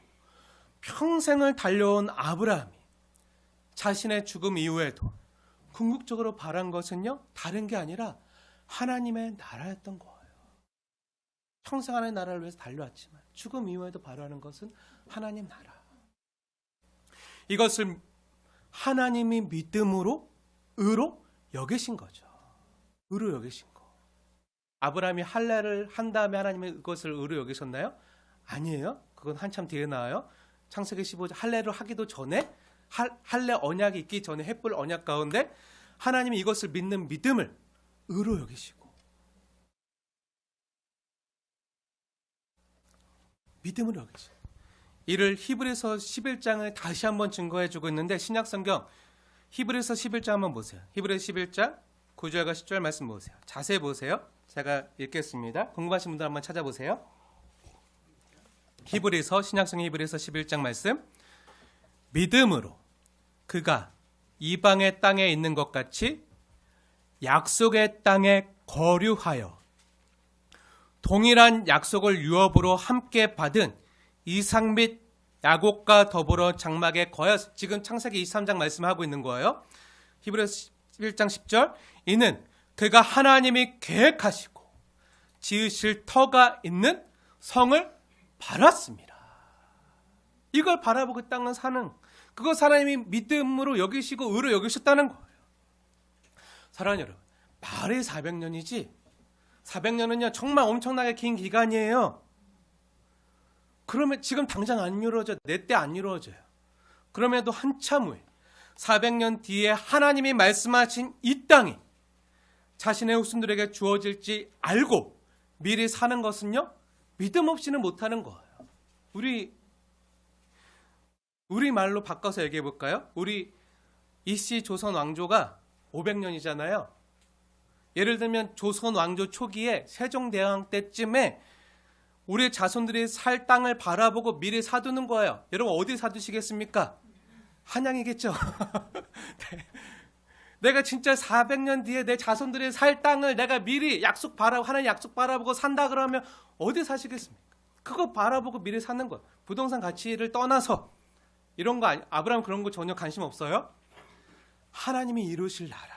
평생을 달려온 아브라함이 자신의 죽음 이후에도 궁극적으로 바란 것은요, 다른 게 아니라 하나님의 나라였던 거예요. 평생 하나님의 나라를 위해서 달려왔지만 죽음 이후에도 바라는 것은 하나님 나라. 이것을 하나님이 믿음으로 의로 여기신 거죠. 의로 여기신 거. 아브라함이 할례를 한 다음에 하나님이 그것을 의로 여기셨나요? 아니에요. 그건 한참 뒤에 나와요. 창세기 15장 할례를 하기도 전에, 할례 언약이 있기 전에 햇불 언약 가운데 하나님이 이것을 믿는 믿음을 의로 여기시고 믿음으로 여기시고, 이를 히브리서 11장을 다시 한번 증거해주고 있는데, 신약성경 히브리서 11장 한번 보세요. 히브리서 11장 9절과 10절 말씀 보세요. 자세히 보세요. 제가 읽겠습니다. 궁금하신 분들 한번 찾아보세요. 히브리서, 신약성경 히브리서 11장 말씀. 믿음으로 그가 이방의 땅에 있는 것 같이 약속의 땅에 거류하여 동일한 약속을 유업으로 함께 받은 이삭 및 야곱과 더불어 장막에 거하였. 지금 창세기 23장 말씀하고 있는 거예요. 히브리서 11장 10절. 이는 그가 하나님이 계획하시고 지으실 터가 있는 성을 바랐습니다. 이걸 바라보고 그 땅은 사는, 그것 하나님이 믿음으로 여기시고 의로 여기셨다는 거예요. 사랑하는 여러분, 말이 400년이지 400년은요 정말 엄청나게 긴 기간이에요. 그러면 지금 당장 안 이루어져요. 내 때 안 이루어져요. 그럼에도 한참 후에 400년 뒤에 하나님이 말씀하신 이 땅이 자신의 후손들에게 주어질지 알고 미리 사는 것은요, 믿음 없이는 못하는 거예요. 우리 말로 바꿔서 얘기해 볼까요? 우리 이씨 조선 왕조가 500년이잖아요. 예를 들면 조선 왕조 초기에 세종대왕 때쯤에 우리 자손들이 살 땅을 바라보고 미리 사두는 거예요. 여러분 어디 사두시겠습니까? 한양이겠죠. 네. 내가 진짜 400년 뒤에 내 자손들이 살 땅을 내가 미리 하나님 약속 바라보고 산다 그러면 어디 사시겠습니까? 그거 바라보고 미리 사는 거. 부동산 가치를 떠나서 이런 거 아브라함 그런 거 전혀 관심 없어요. 하나님이 이루실 나라.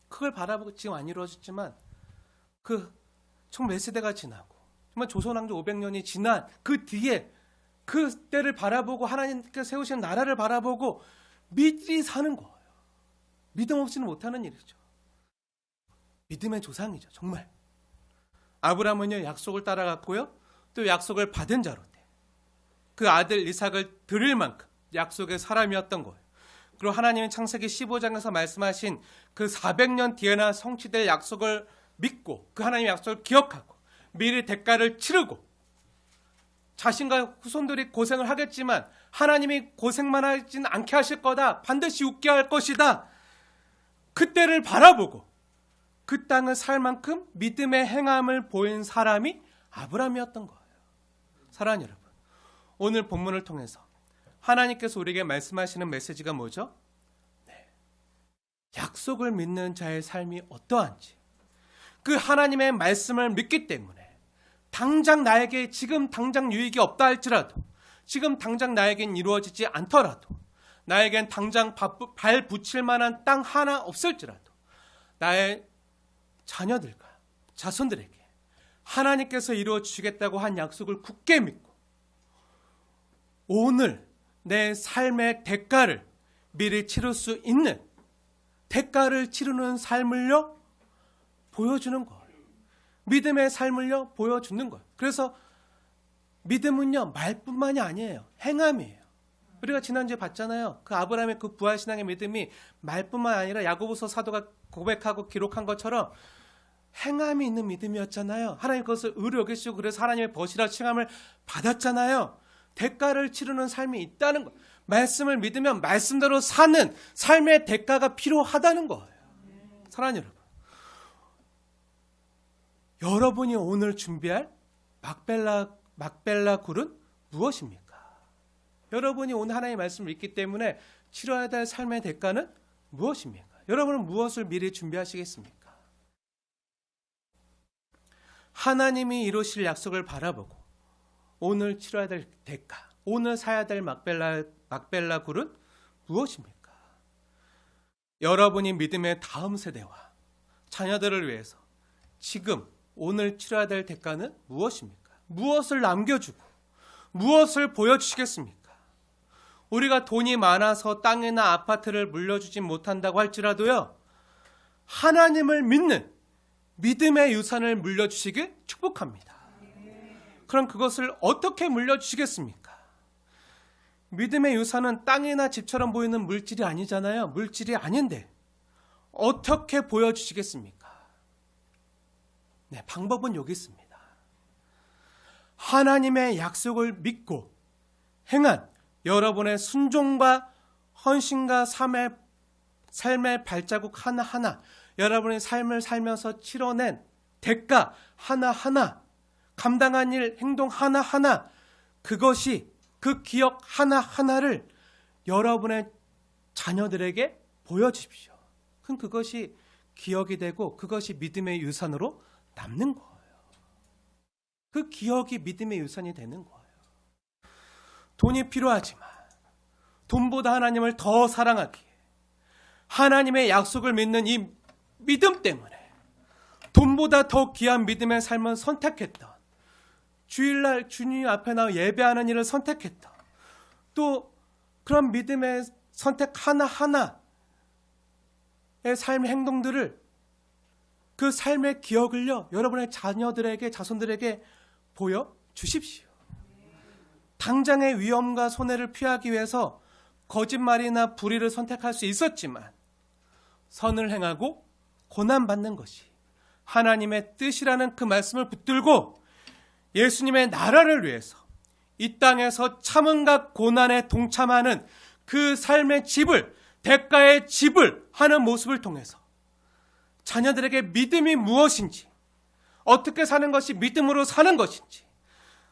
그걸 바라보고 지금 안 이루어졌지만 총 몇 세대가 지나고 정말 조선왕조 500년이 지난 그 뒤에 그 때를 바라보고 하나님께서 세우신 나라를 바라보고 미리 사는 거예요. 믿음 없이는 못하는 일이죠. 믿음의 조상이죠. 정말. 아브라함은요 약속을 따라갔고요. 또 약속을 받은 자로 그 아들 이삭을 드릴 만큼 약속의 사람이었던 거예요. 그리고 하나님은 창세기 15장에서 말씀하신 그 400년 뒤에나 성취될 약속을 믿고 그 하나님의 약속을 기억하고 미리 대가를 치르고 자신과 후손들이 고생을 하겠지만 하나님이 고생만 하진 않게 하실 거다. 반드시 웃게 할 것이다. 그때를 바라보고 그 땅을 살 만큼 믿음의 행함을 보인 사람이 아브라함이었던 거예요. 사랑하는 여러분, 오늘 본문을 통해서 하나님께서 우리에게 말씀하시는 메시지가 뭐죠? 약속을 믿는 자의 삶이 어떠한지, 그 하나님의 말씀을 믿기 때문에 당장 나에게 지금 당장 유익이 없다 할지라도, 지금 당장 나에겐 이루어지지 않더라도, 나에겐 당장 발 붙일 만한 땅 하나 없을지라도 나의 자녀들과 자손들에게 하나님께서 이루어 주시겠다고 한 약속을 굳게 믿고 오늘 내 삶의 대가를 미리 치를 수 있는, 대가를 치르는 삶을요 보여주는 거예요. 믿음의 삶을요 보여주는 거예요. 그래서 믿음은요 말뿐만이 아니에요. 행함이에요. 우리가 지난주에 봤잖아요. 그 아브라함의 그 부활신앙의 믿음이 말뿐만 아니라 야고보서 사도가 고백하고 기록한 것처럼 행함이 있는 믿음이었잖아요. 하나님 그것을 의로 여기시고 그래서 하나님의 벗이라 칭함을 받았잖아요. 대가를 치르는 삶이 있다는 거. 말씀을 믿으면 말씀대로 사는 삶의 대가가 필요하다는 거예요. 사랑하는 여러분, 여러분이 오늘 준비할 막벨라 굴은 무엇입니까? 여러분이 오늘 하나님의 말씀을 읽기 때문에 치러야 될 삶의 대가는 무엇입니까? 여러분은 무엇을 미리 준비하시겠습니까? 하나님이 이루실 약속을 바라보고 오늘 치러야 될 대가, 오늘 사야 될 막벨라 굴은 무엇입니까? 여러분이 믿음의 다음 세대와 자녀들을 위해서 지금 오늘 치러야 될 대가는 무엇입니까? 무엇을 남겨주고 무엇을 보여주시겠습니까? 우리가 돈이 많아서 땅이나 아파트를 물려주지 못한다고 할지라도요, 하나님을 믿는 믿음의 유산을 물려주시길 축복합니다. 그럼 그것을 어떻게 물려주시겠습니까? 믿음의 유산은 땅이나 집처럼 보이는 물질이 아니잖아요. 물질이 아닌데 어떻게 보여주시겠습니까? 네, 방법은 여기 있습니다. 하나님의 약속을 믿고 행한 여러분의 순종과 헌신과 삶의 발자국 하나하나, 여러분의 삶을 살면서 치러낸 대가 하나하나, 감당한 일, 행동 하나하나, 그것이 그 기억 하나하나를 여러분의 자녀들에게 보여주십시오. 그럼 그것이 기억이 되고 그것이 믿음의 유산으로 남는 거예요. 그 기억이 믿음의 유산이 되는 거예요. 돈이 필요하지만 돈보다 하나님을 더 사랑하기에 하나님의 약속을 믿는 이 믿음 때문에 돈보다 더 귀한 믿음의 삶을 선택했던, 주일날 주님 앞에 나와 예배하는 일을 선택했던, 또 그런 믿음의 선택 하나하나의 삶의 행동들을, 그 삶의 기억을요 여러분의 자녀들에게, 자손들에게 보여주십시오. 당장의 위험과 손해를 피하기 위해서 거짓말이나 불의를 선택할 수 있었지만 선을 행하고 고난받는 것이 하나님의 뜻이라는 그 말씀을 붙들고 예수님의 나라를 위해서 이 땅에서 참음과 고난에 동참하는 그 삶의 집을, 대가의 집을 하는 모습을 통해서 자녀들에게 믿음이 무엇인지, 어떻게 사는 것이 믿음으로 사는 것인지,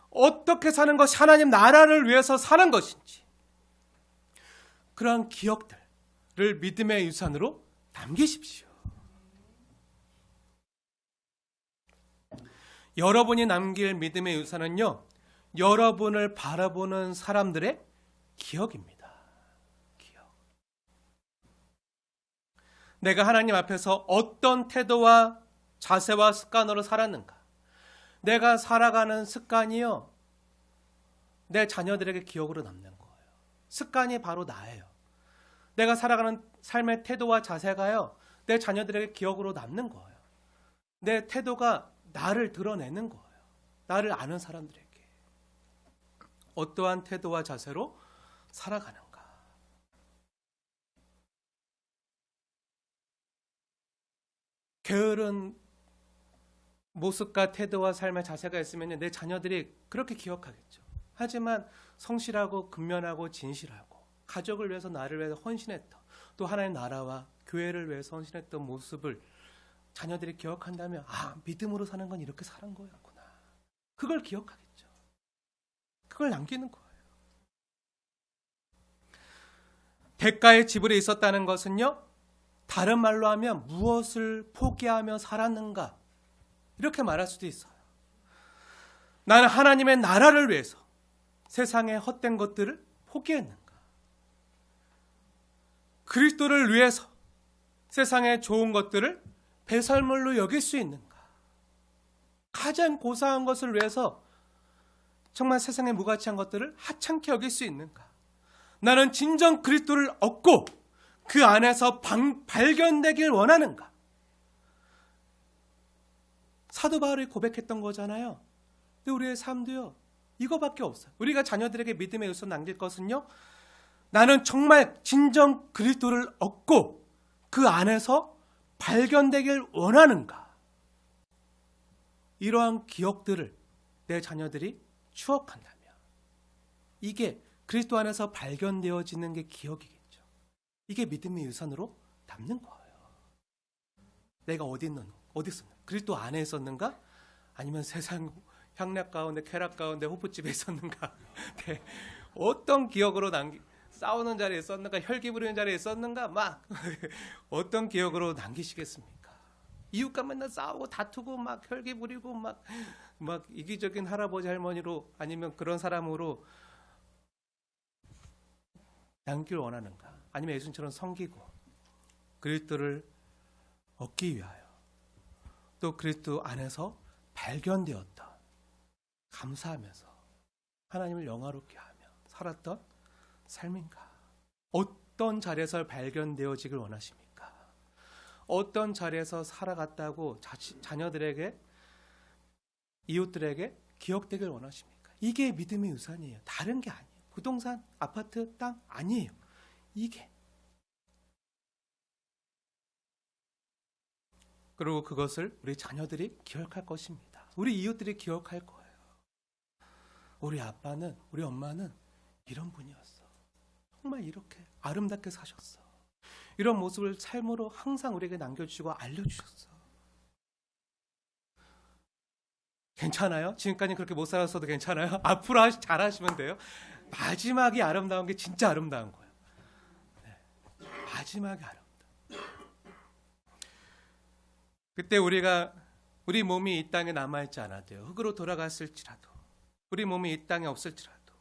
어떻게 사는 것이 하나님 나라를 위해서 사는 것인지, 그러한 기억들, 믿음의 유산으로 남기십시오. 여러분이 남길 믿음의 유산은요, 여러분을 바라보는 사람들의 기억입니다. 기억. 내가 하나님 앞에서 어떤 태도와 자세와 습관으로 살았는가? 내가 살아가는 습관이요, 내 자녀들에게 기억으로 남는 거예요. 습관이 바로 나예요. 내가 살아가는 삶의 태도와 자세가요, 내 자녀들에게 기억으로 남는 거예요. 내 태도가 나를 드러내는 거예요. 나를 아는 사람들에게. 어떠한 태도와 자세로 살아가는가. 게으른 모습과 태도와 삶의 자세가 있으면 내 자녀들이 그렇게 기억하겠죠. 하지만 성실하고 근면하고 진실하고 가족을 위해서 나를 위해서 헌신했던, 또 하나님 나라와 교회를 위해서 헌신했던 모습을 자녀들이 기억한다면, 아, 믿음으로 사는 건 이렇게 사는 거였구나. 그걸 기억하겠죠. 그걸 남기는 거예요. 대가의 지불이 있었다는 것은요, 다른 말로 하면 무엇을 포기하며 살았는가, 이렇게 말할 수도 있어요. 나는 하나님의 나라를 위해서 세상의 헛된 것들을 포기했는가? 그리스도를 위해서 세상의 좋은 것들을 배설물로 여길 수 있는가? 가장 고사한 것을 위해서 정말 세상의 무가치한 것들을 하찮게 여길 수 있는가? 나는 진정 그리스도를 얻고 그 안에서 발견되길 원하는가? 사도 바울이 고백했던 거잖아요. 근데 우리의 삶도요, 이거밖에 없어요. 우리가 자녀들에게 믿음의 유산 남길 것은요, 나는 정말 진정 그리스도를 얻고 그 안에서 발견되길 원하는가? 이러한 기억들을 내 자녀들이 추억한다면, 이게 그리스도 안에서 발견되어지는 게 기억이겠죠. 이게 믿음의 유산으로 남는 거예요. 내가 어디 있었는가? 그리스도 안에 있었는가? 아니면 세상 향락 가운데, 쾌락 가운데, 호프집에 있었는가? 네. 어떤 기억으로 싸우는 자리에 있었는가? 혈기 부리는 자리에 있었는가? 막 어떤 기억으로 남기시겠습니까? 이웃과 맨날 싸우고 다투고 막 혈기 부리고 막 이기적인 할아버지 할머니로, 아니면 그런 사람으로 남길 원하는가? 아니면 예수님처럼 섬기고 그리스도를 얻기 위하여, 또 그리스도 안에서 발견되었던, 감사하면서 하나님을 영화롭게 하며 살았던 삶인가? 어떤 자리에서 발견되어지길 원하십니까? 어떤 자리에서 살아갔다고 자녀들에게, 이웃들에게 기억되길 원하십니까? 이게 믿음의 유산이에요. 다른 게 아니에요. 부동산, 아파트, 땅 아니에요. 이게. 그리고 그것을 우리 자녀들이 기억할 것입니다. 우리 이웃들이 기억할 거예요. 우리 아빠는, 우리 엄마는 이런 분이었어. 정말 이렇게 아름답게 사셨어. 이런 모습을 삶으로 항상 우리에게 남겨주시고 알려주셨어. 괜찮아요? 지금까지 그렇게 못 살았어도 괜찮아요? 앞으로 잘하시면 돼요. 마지막이 아름다운 게 진짜 아름다운 거예요. 네. 마지막이 아름다워. 그때 우리 몸이 이 땅에 남아있지 않아도요, 흙으로 돌아갔을지라도, 우리 몸이 이 땅에 없을지라도,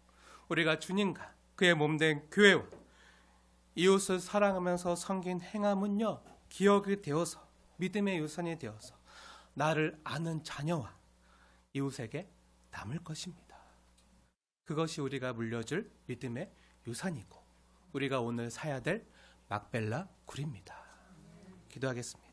우리가 주님과 그의 몸된 교회와 이웃을 사랑하면서 섬긴 행함은요, 기억이 되어서, 믿음의 유산이 되어서 나를 아는 자녀와 이웃에게 남을 것입니다. 그것이 우리가 물려줄 믿음의 유산이고, 우리가 오늘 사야 될 막벨라 굴입니다. 기도하겠습니다.